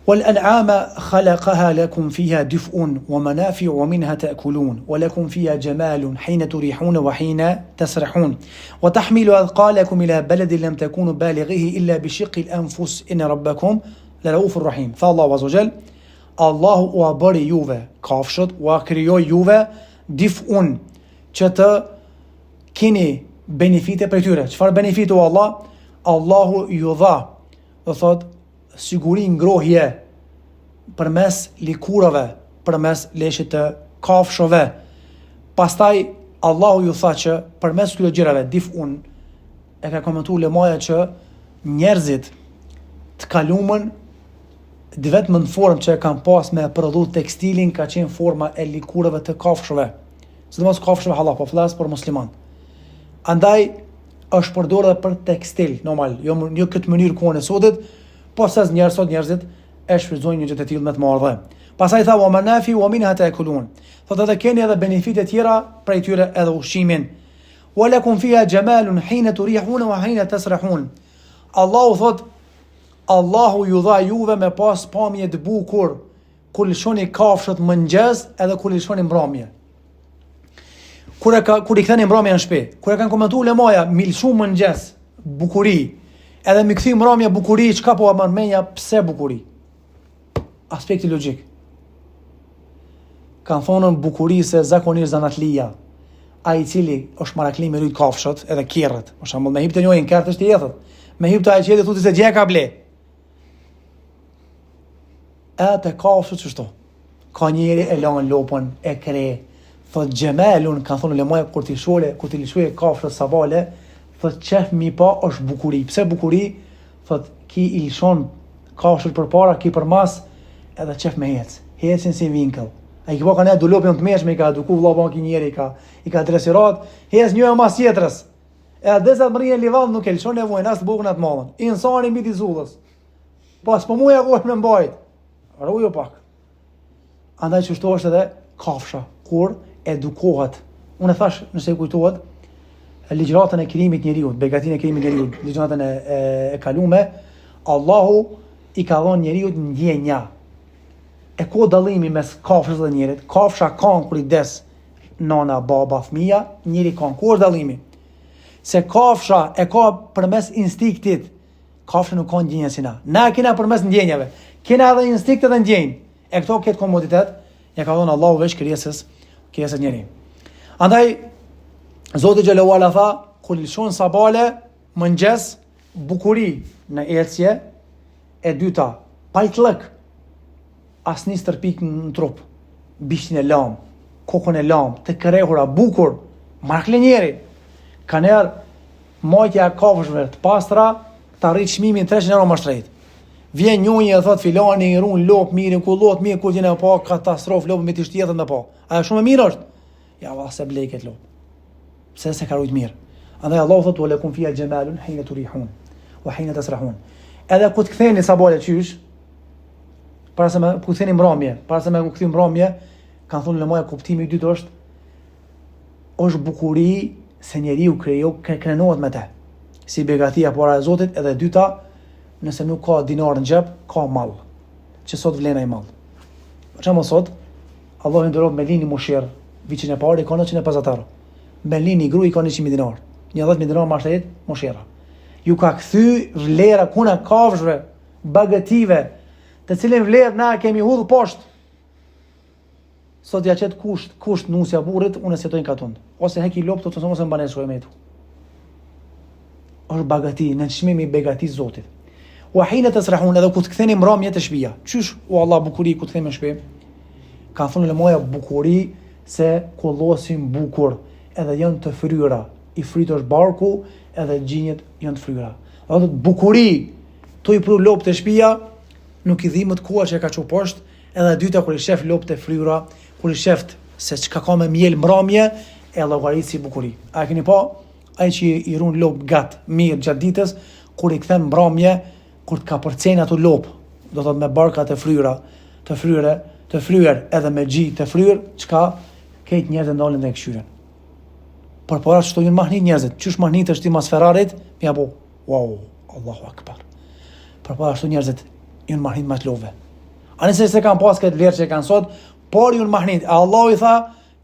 والأنعام خلقها لكم فيها دفء ومنافع ومنها تأكلون ولكم فيها جمال حين تريحون وحين تسرحون وتحمل أثقالكم إلى بلد لم تكونوا بالغيه إلا بشق الأنفس إن ربكم لرؤوف رحيم. فالله عز وجل الله وبري juve kafshët u krijoi juve dif'un që të keni benefite për tyre. Çfarë benefite o Allah? Allahu ju dha, do thot, siguri ngrohje përmes likurave, përmes leshit të kafshëve. Pastaj Allahu ju tha që përmes këtyre gjërave dif'un e ka komentuar lemaja që njerëzit të kalumën vetëm në formë që e kanë pas me prodhu tekstilin ka qenë forma e likurave të kafshëve. Sidomos kafshëve halal, po flas për musliman. Andaj është përdorur edhe për tekstil, normal, jo këtë mënyrë kohën e sotit, po sa njerëzit e shfrytëzojnë një gjë të tillë me të madhe. Pastaj tha wa manafi wa minha ta'kulun. Thotë edhe keni edhe benefite tjera prej tyre edhe ushqimin. Wa lakum fiha jamalun hina turihun wa hina tasrahun. Allahu thot, Allahu ju dha juve me pas pamje të bukur kur lëshoni kafshët mëngjes edhe kur lëshoni mbrëmje. Kur i ktheni mbrëmje në shtëpi, kur e kanë komentuar lemaja, mi lëshu mëngjes, bukuri. Edhe mi kthi mbrëmje bukuri, çka po marr menja, pse bukuri? Aspekti logjik. Kan thonë bukuri se zakonisht zanatlia, ai i cili është maraklim me rrit kafshët edhe kerrët. Për shembull, me hipte njërin kerrët është i jetët. Me hipte ai qetë thotë se gjë ka ble. Atë kafshët çështo. Ka njëri e lan lopën e kre. Thot xhemelun, kan thonë lemaja kur ti lëshoje kafshët sabale, thot qef mi pa është bukuri. Pse bukuri? Thot ki i lëshon kafshët përpara, ki përmas edhe qef me hec. Hecin si vinkëll. Ai kipo kanë do lopën të mëshme, i ka eduku vllapa ki njëri i ka dresirat, hec njëra mas tjetrës. E desa mrinë livall nuk e lëshon nevojën as bukën atë mallën. Insani mbi zullës. Pas po muja gojë me mbajt. Rujo pak. Andaj çështo është edhe kafsha kur edukohet. Unë thash nëse e kujtohet ligjëratën e krijimit njeriu, begatinë e krijimit njeriu, ligjëratën e kalume, Allahu i ka dhënë njeriu ndjenja. E ko dallimi mes kafshës dhe njerit? Kafsha kanë kur i des nana, baba, fëmia, njeri kanë. Ku është dallimi? Se kafsha e ka përmes instiktit. Kafsha nuk ka ndjenja si na. Na kena përmes ndjenjave. Kena edhe instikte dhe ndjenjë. E këto këtë komoditet, ja ka dhënë Allahu veç krijesës njeri. Andaj Zoti xhallahu ala tha, kur lëshon sabale, mëngjes, bukuri në ecje, e dyta, pajtllëk, asnjë stërpik në trup, bishtin e lam, kokën e lam, të kërrehura, bukur, markle njeri. Kanë erë majtja e kafshëve të pastra, të arrit çmimin 300 euro më shtrejt. Vjen njëri e thot filani i run lop mirin, ku llot mirë, kur vjen pa katastrofë lop me të shtjetën me pa. Ajo shumë e mirë është. Ja valla se bleket lop. Pse se ka rujt mirë. Andaj Allahu thotë wa lakum fiha jamalun hina turihun wa hina tasrahun. Edhe ku të ktheni sabale qysh, para se me ku ktheni mbrëmje, para se me ku kthim mbrëmje, kanë thonë në moja kuptimi i dytë është bukuri se njeriu krenohet me te. Si begatia para e Zotit, edhe dyta, nëse nuk ka dinar në xhep, ka mall. Që sot vlen ai mall. Për çfarë sot Allahu ndërop me lini mushir, viçin e parë ka 950 euro. Me lini gruaj ka 100.000 dinar. 10.000 dinar më shtet mushira. Ju ka kthy vlera kuna kafshëve bagative, të cilën vlerë na kemi hudhur poshtë. Sot ja qet kusht nusja burrit, unë se tojnë katund. Ose heki lop të mos e mbanë shkoj me tu. Është bagati, në çmimi i begatis Zotit. Wa hina tasrahun, edhe ku të ktheni mbrëmje të shtëpia. Qysh o Allah bukuri ku të kthemi në shtëpi? Ka thonë moja bukuri se kollosin bukur, edhe janë të fryra. I fryt është barku, edhe gjinjet janë të fryra. Do të bukuri, to i pru lop të shtëpia, nuk i dhimbët koha që e ka çu poshtë, edhe dyta kur i shef lop të fryra, kur i shef se çka ka me miel mbrëmje, e llogarit si bukuri. A keni pa? Ai që i run lop gat, mirë gjatë ditës, kur i kthen mbrëmje, kur të ka përcen ato lop, do thot me barka të fryra, të fryer edhe me xhi të fryer, çka këtë njerëzit ndalën dhe këshyren. Por para çto janë mahnit njerëzit, çysh mahnit është ti mas Ferrarit, mi apo wow, Allahu akbar. Por para çto njerëzit janë mahnit mas love. A nëse se kanë pas këtë vlerë që kanë sot, por janë mahnit. Allahu i tha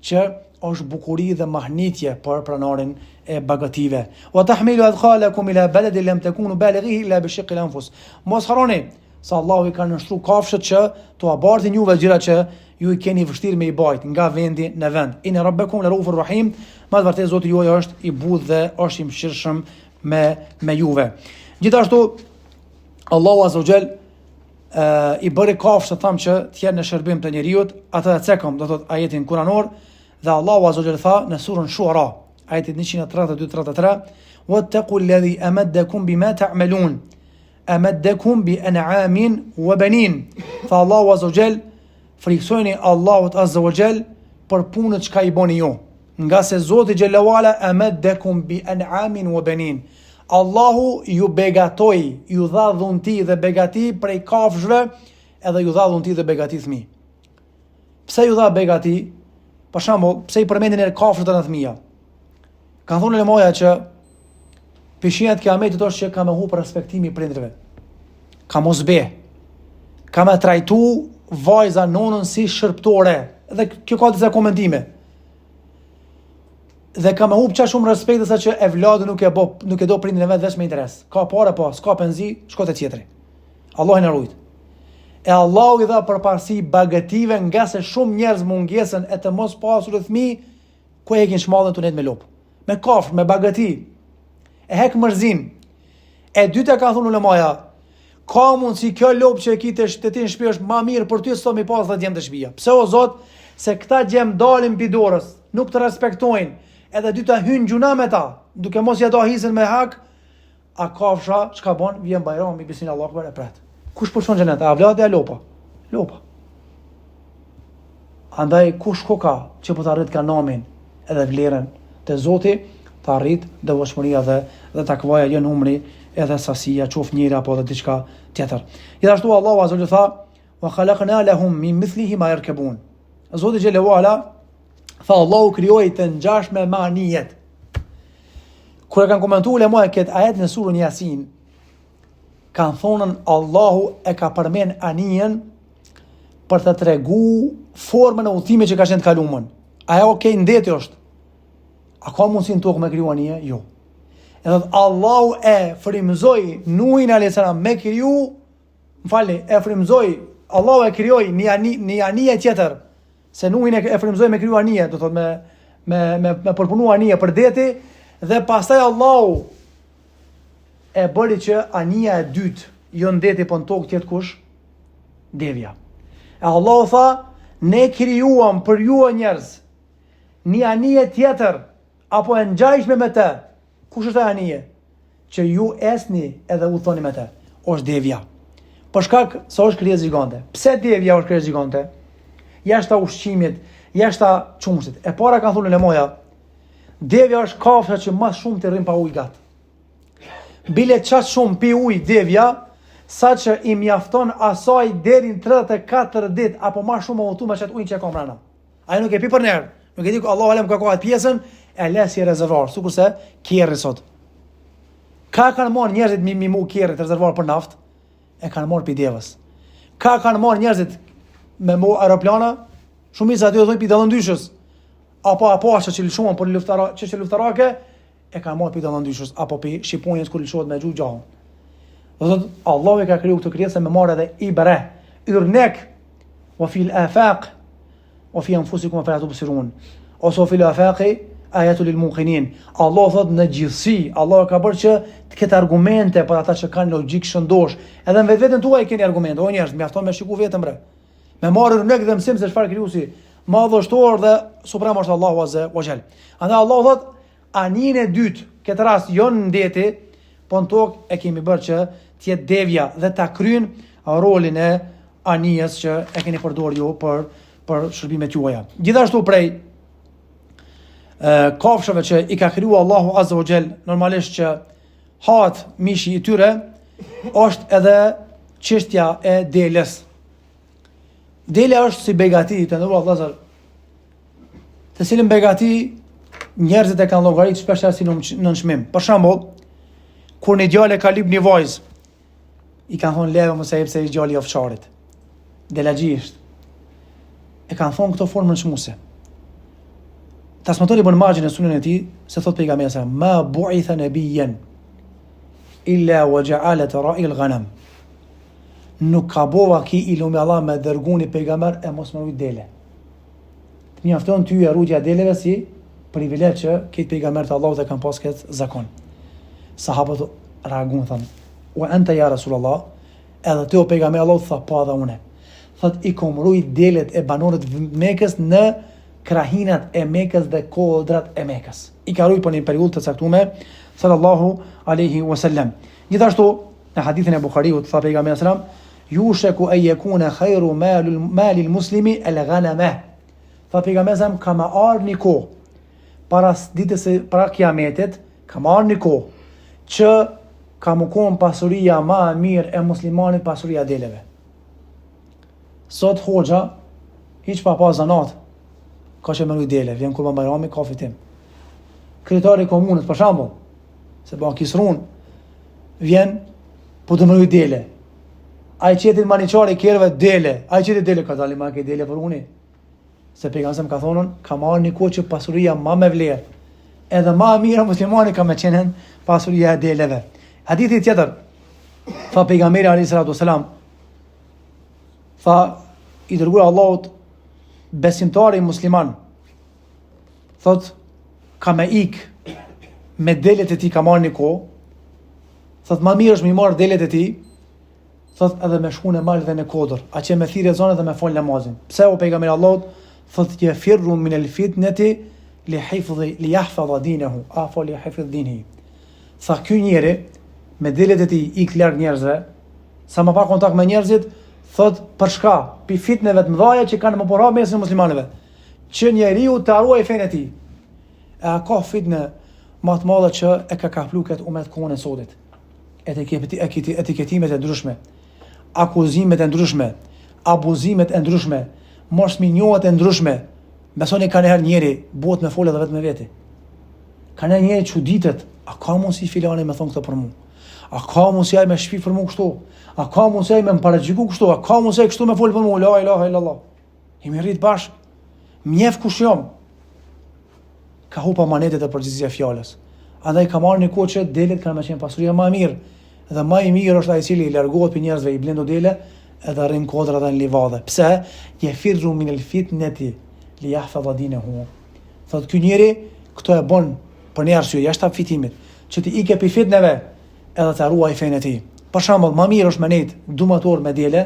që është bukuri dhe mahnitje për pranorin e bagative. Wa tahmilu adkhalakum ila baladin lam takunu balighihi illa bi shiqqi al-anfus. Mos harroni se Allahu i ka nështru kafshët që tu abartin juve gjëra që ju i keni vështirë me i bajt nga vendi në vend. Inna rabbakum larufur rahim. Me vërtet Zoti juaj është i butë dhe është i mëshirshëm me juve. Gjithashtu Allahu azza wa jall i bëri kafshët tham që të jenë në shërbim të njeriut, atë e cekëm do thot ajetin kuranor, dhe Allahu azza wa jall tha në surën Shuara, ajetit 132-33, wattaqu alladhi amaddakum bima ta'malun, amaddakum bi an'amin wa banin. Tha Allahu azza wa jall, friksojeni Allahut azza wa jall për punët që ka i boni ju, nga se Zoti xhallahu ala amaddakum bi an'amin wa banin. Allahu ju begatoi, ju dha dhunti dhe begati prej kafshëve, edhe ju dha dhunti dhe begati fëmijë. Pse ju dha begati? Për shembull, pse i përmendin e kafshët e fëmija? Kanë thonë lemoja që pishinat e kiametit është që ka me hup respektimi i prindërve. Ka mos be. Ka me trajtu vajza nonën si shërptore. Dhe kjo ka disa komentime. Dhe ka me hup qa shumë respekt sa që evladi nuk e do prindin e vetë veç me interes. Ka pare pa, s'ka penzi, shko te tjetri. Allah i në rujt. E Allahu i dha përparësi bagative nga se shumë njerëz mungesën e të mos pasur të fëmijë, ku hekin shmallën tunet me lop. Me kafshë, me bagati. E hek mërzin. E dyta ka thonë ulemaja, ka mundsi kjo lop që e ki të shtetin shtëpi është ma mirë për ty sa mi pas dha djem të shtëpia. Pse o Zot? Se këta djem dalin mbi dorës, nuk të respektojnë. Edhe dyta hyn gjuna me ta, duke mos ja do hisën me hak, a kafsha çka bën, vjen bajrami bisin Allahu akbar e pret. Kush po shon xhenet? A vladi a lopa? Lopa. Andaj kush ka që po të arrit kanamin edhe vlerën te Zoti, të arrit devotshmëria dhe takvaja jo numri edhe sasia, qof njëri apo edhe diçka tjetër. Gjithashtu Allahu azza wa tha, wa khalaqna lahum min mithlihi ma yarkabun. Zoti xhelalu ala tha Allahu krijoi të ngjashme me anijet. Kur e kanë komentuar lemoja këtë ajet në surën Yasin, kanë thonën Allahu e ka përmen anijen për të tregu formën e udhëtimit që ka qenë të kaluar. A e ndeti është? A ka mundësi në tokë me kriju anije? Jo. Edhe Allahu e frymëzoi Nuhin alayhis salam me kriju, e frymëzoi, Allahu e krijoi një anije tjetër, se Nuhin e frymëzoi me kriju anije, do thotë me përpunu anije për deti, dhe pastaj Allahu e bëri që anija e dytë, jo në deti po në tokë tjetë kush? Devja. E Allahu tha, ne krijuam për ju o njerëz një anije tjetër, apo e ngjajshme me të. Kush është e anije? Që ju esni edhe u thoni me të. Është devja. Për shkak se është krijesë gjigante. Pse devja është krijesë gjigante? Jashta ushqimit, jashta çumshit. E para kanë thonë lemoja, devja është kafsha që më shumë të rrim pa ujë gat. Bile çast shumë pi ujë devja, sa që i mjafton asaj deri në 34 ditë apo më shumë u me çat ujë që ka brenda. Ai nuk e pi për nerë. Nuk e di Allahu alem ka kohë pjesën e lesi rezervuar, sikurse kjerri sot. Ka kanë marrë njerëzit mi mu kjerrit rezervuar për naftë, e kanë marrë pi devës. Ka kanë marrë njerëzit me mu aeroplana, shumica aty do thoi pi dallëndyshës, apo që lëshuan për luftarake, e kanë marrë pi dallëndyshës, apo pi shqiponjës kur lëshohet me gjuhë gjahun. Do thotë Allahu e ka kriju këtë krijesë me marrë edhe ibre, yrnek, wa fil afaq, wa fi anfusikum afala tubsirun. Ose fil afaqi ayatul lil muqinin. Allah thot në gjithësi, Allah ka bërë që të ketë argumente për ata që kanë logjik shëndosh. Edhe në vetveten tuaj keni argumente. O njerëz, mjafton me shiku vetëm bre. Me marrë rënek dhe mësim se çfarë krijuesi madhështor dhe suprem është Allahu azza wa jall. Andaj Allah thot anin e dytë, këtë rast jo në ndeti, po në tokë e kemi bërë që të jetë devja dhe ta kryen rolin e anijes që e keni përdorur ju për shërbimet juaja. Gjithashtu prej kafshëve që i ka kriju Allahu azza wa jall, normalisht që hat mishi i tyre, është edhe çështja e delës. Dela është si begati, të ndërruar vëllazër, të cilën begati njerëzit e kanë llogaritur shpesh si në nënçmim. Për shembull, kur një djalë ka lip një vajzë, i kanë thonë leve mos e jep se i djali i ofçarit. Delagjisht. E kanë thonë këto formën çmuse. Transmetori Ibn Majah në sunen e tij se thot pejgamberi sa ma bu'itha nabiyyan illa wa ja'alat ra'i al-ghanam. Nuk ka bova ki ilumi Allah me dërguni pejgamber e mos më rujt dele. Të mjafton ty e rujtja deleve si privilegj që këtë pejgamber të Allahut e kanë pas këtë zakon. Sahabët reaguan thanë, "Wa anta ya Rasulullah?" Edhe ti o pejgamber Allahut tha, "Po edhe unë." Thot i kom rujt delet e banorët Mekës në krahinat e Mekës dhe kodrat e Mekës. I ka rujt për një periudhë të caktuar sallallahu alaihi wasallam. Gjithashtu në hadithin e Buhariut tha pejgamberi sallam, "Yushaku an yakuna khayru malil muslimi al-ghanama." Tha pejgamberi sallam ka më ardhur një kohë para ditës para kiametit, ka më ardhur një kohë që ka më konë pasuria ma mirë e muslimanit pasuria e deleve. Sot hoxha hiç pa pas zanat ka që më rujt dele, vjen Kurban Bajrami ka fitim. Kryetari i komunës për shembull, se bën kisrun, vjen po të më rujt dele. Ai qetin maniçari i kerve dele, ai qetit dele ka dalë më ke dele për uni. Se pejgamberi ka thonë, ka marrë një kohë që pasuria më me vlerë. Edhe më mirë muslimani ka më qenë pasuria e deleve. Hadithi tjetër, tha pejgamberi alayhi salatu wasalam, tha i dërguar Allahut besimtari musliman, thot ka me ik me delet e ti ka marrë një kohë, thot ma mirë është mi marrë delet e ti, thot edhe me shku në malë dhe në kodër, a që me thirë e zonë dhe me folë namazin. Pse o pejgamberi Allahut, thot je firru min el fitneti li jahfadha dinehu, afo li hifdh dinhi. Tha ky njeri me delet e ti ik larg njerëzve, sa më pa kontakt me njerëzit, thot për shka, pi fitneve të mëdhaja që kanë më porra mesin muslimanëve, që njeriu të arruaj fenë e tij. E ka fitne më të madhe që e ka kaplu këtë umet kohën e sotit. Etiketimet e ndryshme, akuzimet e ndryshme, abuzimet e ndryshme, morsminjohet e ndryshme. Besoni ka njëherë njeri buhet me folë dhe vetë me veti. Ka njëherë njeri çuditet, a ka mundsi filani me thonë këtë për mua? A ka mundësi ai me shpif për mua kështu? A ka mundësi ai me më paraqyku kështu? A ka mundësi kështu me fol për mua? La ilaha illallah. Jemi rrit bashk. Mjef kush jam. Ka hupa manetet e përgjithësia fjalës. Andaj ka marrë një kohë që delet kanë më qenë pasuria më e mirë. Dhe më i mirë është ai i cili largohet për njerëzve, i blendo dele edhe arrin kodrat në livadhe. Pse? Yafirru min al-fitnati li yahfadha dinahu. Thotë ky njeri këto e bën për një arsye jashtë fitimit, që ti ike pi fitneve edhe të ruaj fenë e tij. Për shembull, më mirë është me net dumator me dele,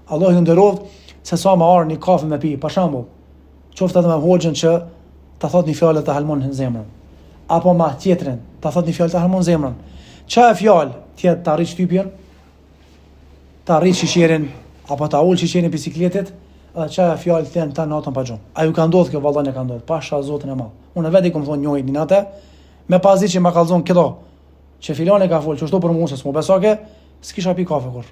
Allah ju nderoft, se sa më arë një kafe me pi, për shembull, qoftë edhe me hoxhën që ta thot një fjalë të halmon në zemrën, apo ma tjetrin, ta thot një fjalë të halmon zemrën. Çfarë fjalë tjetë ta rrit shtypjen, ta rrit shishirin, apo ta ul shishirin e bisikletit, edhe çfarë fjalë thën ta natën pa xhum. A ju ka ndodhur kjo? Vallai ne ka ndodhur. Pasha Zotin e madh. Unë vetë i kam thonë njëri një natë, me pazi që më kallzon këto, që filani ka folë, që shto për mua se s'mu besake, s'kisha pi kafe kur.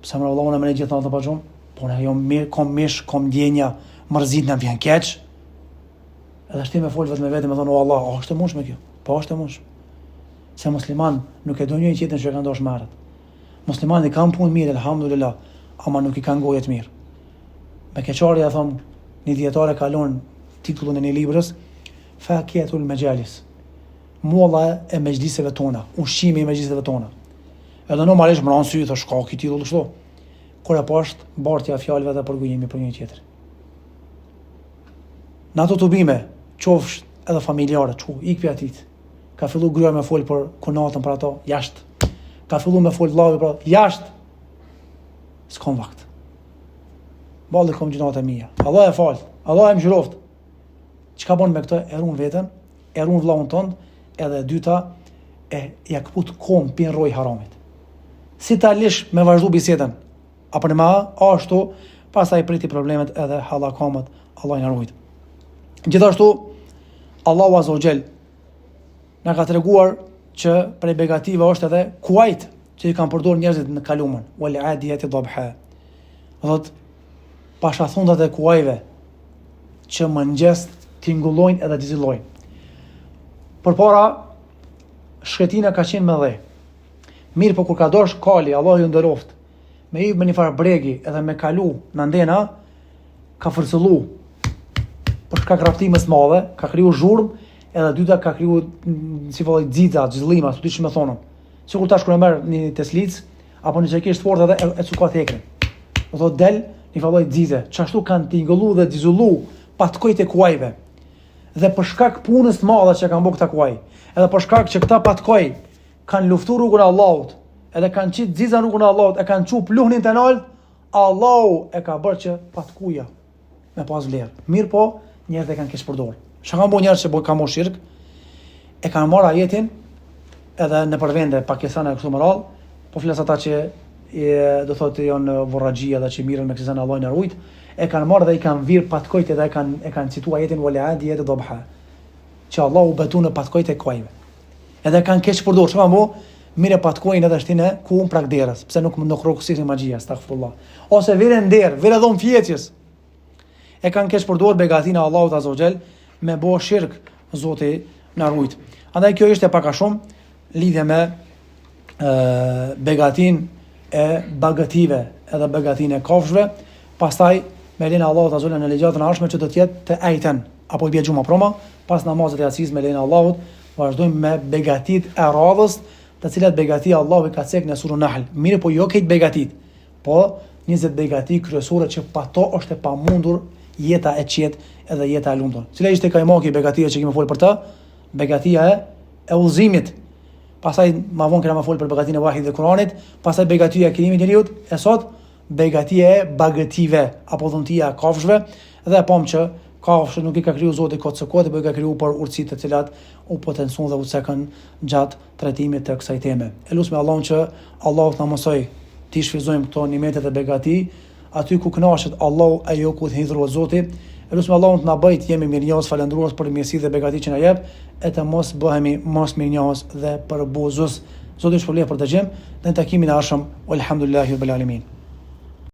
Pse më vallai unë më gjithë natën pa xhum, po ne jam mirë, kam mish, kam ndjenja, mërzit na vjen keq. Edhe shtim me fol vetëm me vete me thonë o Allah, është e mundshme kjo? Po është e mundshme. Se musliman nuk e do njëri tjetrin që e ka ndosh marrët. Muslimani kanë punë mirë, elhamdulillah, ama nuk i kanë gojë të mirë. Me keqarja thon një dietare kalon titullin e një librës, Fakiatul Majalis. Molla e mejliseve tona, ushqimi i mejliseve tona. Edhe normalisht më ran sy thosh ka ky titull kështu. Kur apo është bartja fjalëve dhe përgojimi për një tjetër. Në ato tubime, qofsh edhe familjare, ikpi atit. Ka fillu gruaja me fol për konatën për ato, jashtë. Ka fillu me fol vllavi për ato, jashtë. S'kam vakt. Balli kom gjinat e mia. Allah e fal, Allah e mëshiroft. Çka bën me këtë? E ruan veten, e ruan vllahun tënd, edhe e dyta e ja kaput kom pin rroj haramit. Si ta lish me vazhdu bisedën, apo në ma ashtu, pastaj priti problemet edhe hallakamët, Allah i na ruaj. Gjithashtu, Allahu Azza wa Jall na ka treguar që prej begative është edhe kuajt që i kanë përdorur njerëzit në kalumen, wal adiyati dhabha. Thot pashathundat e kuajve që mëngjes tingullojnë edhe dizillojnë. Përpara shkretina ka qenë me dhe. Mirë po kur ka dosh kali, Allah ju nderoft, me i me një farë bregi edhe me kalu në ndena, ka fërcëllu për shkak raftimës madhe, ka kriju zhurmë, edhe dyta ka kriju si vallai xita, xhillima, s'u di ç'më thonë. Sikur tash kur e merr një teslic apo një çekish sport edhe e cukat ekrin. Do thotë del një vallai xite, çashtu kanë tingullu dhe dizullu patkojt e kuajve. Dhe për shkak punës të madhe që kanë bërë këta kuaj, edhe për shkak që këta patkoj kanë luftuar rrugën e Allahut, edhe kanë qit xizan rrugën e Allahut, e kanë çup luhnin të nalt, Allahu e ka bërë që patkuja me pas vlerë. Mirë po, njerëzit e kanë keq përdorur. Çka kanë bërë njerëz që kanë marrë shirk, e kanë marrë ajetin edhe në përvende Pakistani kështu më radh, po flas ata që do thotë janë vorraxhia dhe që mirën me kësaj Allahu na ruajt, e kanë marrë dhe i kanë virë patkojt edhe e kanë cituar ajetin wal adiyati dhabha. Që Allahu beton në patkojt e kuajve. Edhe kanë keq përdorur, çfarë mo? Mirë patkojnë edhe shtinë ku un prak derës, pse nuk rrokusin magjia, astaghfirullah. Ose vire nder, vire dhon fjeçës. E kanë keq përdorur begatin e Allahut Azza wa Jall me bë shirk, Zoti na ruajt. Andaj kjo ishte pak a shumë lidhje me begatin e bagative edhe begatin e kafshëve. Pastaj me lenin Allahut Azza wa Jall në legjatën e ardhshme që do të jetë të ajten apo i bie xhuma proma, pas namazit e yatsis me lenin Allahut, vazhdojmë me begatit e radhës, të cilat begatia Allahu ka cek në surën Nahl. Mirë po jo këtë begatit, po 20 begati kryesore që pa to është e pamundur jeta e qetë edhe jeta e lumtur. Cila ishte kajmaki begatia që kemi folur për ta? Begatia e udhëzimit. Pastaj ma vonë kemi folur për begatinë e vahit dhe Kuranit, pastaj begatia e krijimit të njeriut, e sot begatia e bagative apo dhuntia e kafshëve, dhe e pam që kafshët nuk i ka kriju Zoti kot së kote, por i ka kriju për urtësitë të cilat u potencuan dhe u cekën gjatë trajtimit të kësaj teme. Elusme Allahun që Allahu na mësoj të shfrytëzojmë këto nimetet e begati, aty ku kënaqet Allahu ajo ku hidhrohet Zoti. Elusme Allahun të na bëjë të jemi mirënjohës, falendrues për mirësitë dhe begati që na jep, e të mos bëhemi mos mirënjohës dhe përbuzues. Zoti shpëlbej për dëgjim, në takimin e ardhshëm. Alhamdulillahirabbil alamin.